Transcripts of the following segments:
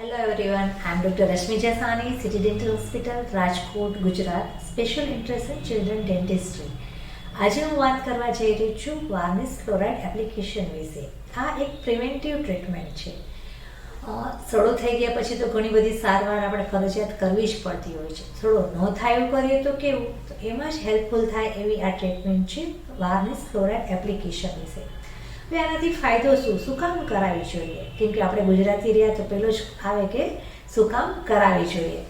Hello everyone, I am Dr. Rashmi Jasani, City Dental Hospital, Rajkot, Gujarat, special interest in children dentistry. આજે હું વાત કરવા જઈ રહી છું વાર્નિશ ફ્લોરાઇડ એપ્લિકેશન વિશે. આ એક પ્રિવેન્ટિવ ટ્રીટમેન્ટ છે. સડો થઈ ગયા પછી તો ઘણી બધી સારવાર આપણે ફરજિયાત કરવી જ પડતી હોય છે. સડો ન થાય એવું કરીએ તો કેવું, તો એમાં જ હેલ્પફુલ થાય એવી આ ટ્રીટમેન્ટ છે વાર્નિશ ફ્લોરાઇડ એપ્લિકેશન વિશે. હવે આનાથી ફાયદો શું કામ કરાવવી જોઈએ? કેમ કે આપણે ગુજરાતી રહ્યા તો પહેલો જ આવે કે શું કામ કરાવવી જોઈએ.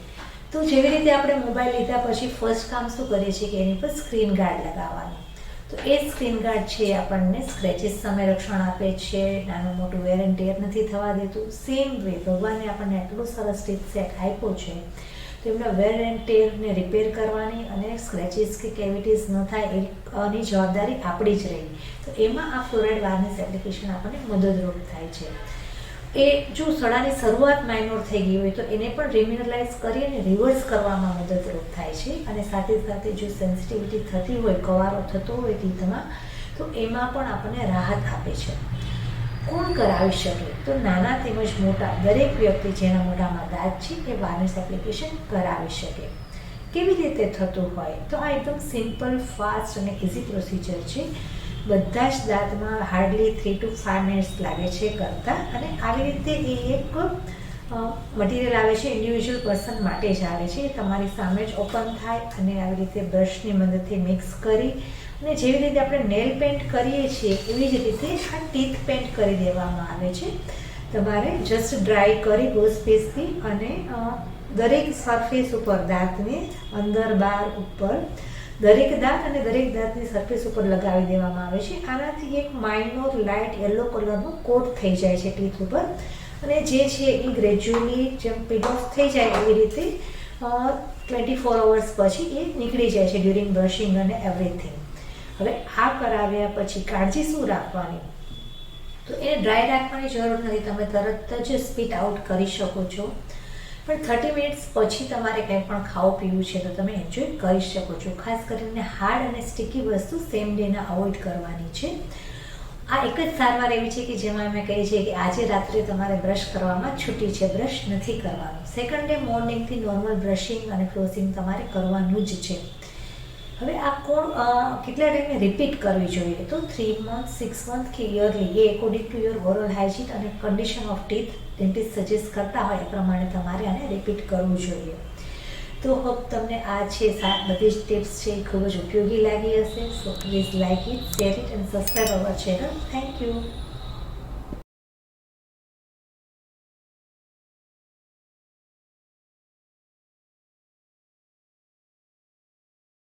તો જેવી રીતે આપણે મોબાઈલ લીધા પછી ફર્સ્ટ કામ શું કરીએ છીએ કે એની પર સ્ક્રીન ગાર્ડ લગાવવાનું. તો એ સ્ક્રીન ગાર્ડ છે આપણને સ્ક્રેચીસ સામે રક્ષણ આપે છે, નાનું મોટું વેર એન્ડ ટેર નથી થવા દેતું. સેમ વે ભગવાને આપણને આટલું સરસ ટીપ સેટ આપ્યો છે તો એમના વેર એન્ડ ટેરને રિપેર કરવાની અને સ્ક્રેચીસ કે કેવિટીઝ ન થાય એની જવાબદારી આપણી જ રહી. તો એમાં આ ફ્લોરાઇડ વાર્નિશ એપ્લિકેશન આપણને મદદરૂપ થાય છે. એ જો સડાની શરૂઆત માઇનોર થઈ ગઈ હોય તો એને પણ રિમિનરલાઇઝ કરી અને રિવર્સ કરવામાં મદદરૂપ થાય છે. અને સાથે સાથે જો સેન્સિટિવિટી થતી હોય, કવારો થતો હોય ટીથમાં, તો એમાં પણ આપણને રાહત આપે છે. કોણ કરાવી શકે? તો નાના તેમજ મોટા દરેક વ્યક્તિ જેના મોઢામાં દાંત છે એ વાર્નિશ એપ્લિકેશન કરાવી શકે. કેવી રીતે થતું હોય? તો આ એકદમ સિમ્પલ, ફાસ્ટ અને ઇઝી પ્રોસિજર છે. બધા જ દાંતમાં હાર્ડલી 3 to 5 મિનિટ્સ લાગે છે કરતાં. અને આવી રીતે એ એક મટીરિયલ આવે છે, ઇન્ડિવિજ્યુઅલ પર્સન માટે જ આવે છે. તમારી સામે જ ઓપન થાય અને આવી રીતે બ્રશની મદદથી મિક્સ કરી અને જેવી રીતે આપણે નેલ પેન્ટ કરીએ છીએ એવી જ રીતે આ ટીથ પેન્ટ કરી દેવામાં આવે છે. તમારે જસ્ટ ડ્રાય કરી ગોસ્પેસથી અને દરેક સરફેસ ઉપર દાંતને અંદર બહાર ઉપર દરેક દાંત અને દરેક દાંતની સરફેસ ઉપર લગાવી દેવામાં આવે છે. આનાથી એક માઇનોર લાઇટ યલો કલરનો કોટ થઈ જાય છે ટીથ ઉપર અને જે છે એ ગ્રેજ્યુઅલી જેમ પીલ ઓફ થઈ જાય એવી રીતે 24 અવર્સ પછી એ નીકળી જાય છે ડ્યુરિંગ બ્રશિંગ અને એવરીથિંગ. હવે આ કરાવ્યા પછી કાળજી શું રાખવાની? તો એને ડ્રાય રાખવાની જરૂર નથી, તમે તરત જ સ્પીટ આઉટ કરી શકો છો. પણ 30 મિનિટ્સ પછી તમારે કંઈ પણ ખાવું પીવું છે તો તમે એન્જોય કરી શકો છો. ખાસ કરીને હાર્ડ અને સ્ટીકી વસ્તુ સેમ ડેના અવોઇડ કરવાની છે. આ એક જ સારવાર એવી છે કે જેમાં અમે કહીએ છીએ કે આજે રાત્રે તમારે બ્રશ કરવામાં છૂટી છે, બ્રશ નથી કરવાનું. સેકન્ડ ડે મોર્નિંગથી નોર્મલ બ્રશિંગ અને ફ્લોસિંગ તમારે કરવાનું જ છે. હવે આ કેટલા ટાઈમે રિપીટ કરવી જોઈએ? તો 3 months, 6 months કે યરલી, એ according to your oral hygiene અને condition of teeth dentist suggest કરતા હોય એ પ્રમાણે તમારે આને રિપીટ કરવું જોઈએ. તો હોપ તમને આ છે બધી જ ટિપ્સ છે એ ખૂબ જ ઉપયોગી લાગી હશે. So please like it, share it and subscribe our channel. Thank you.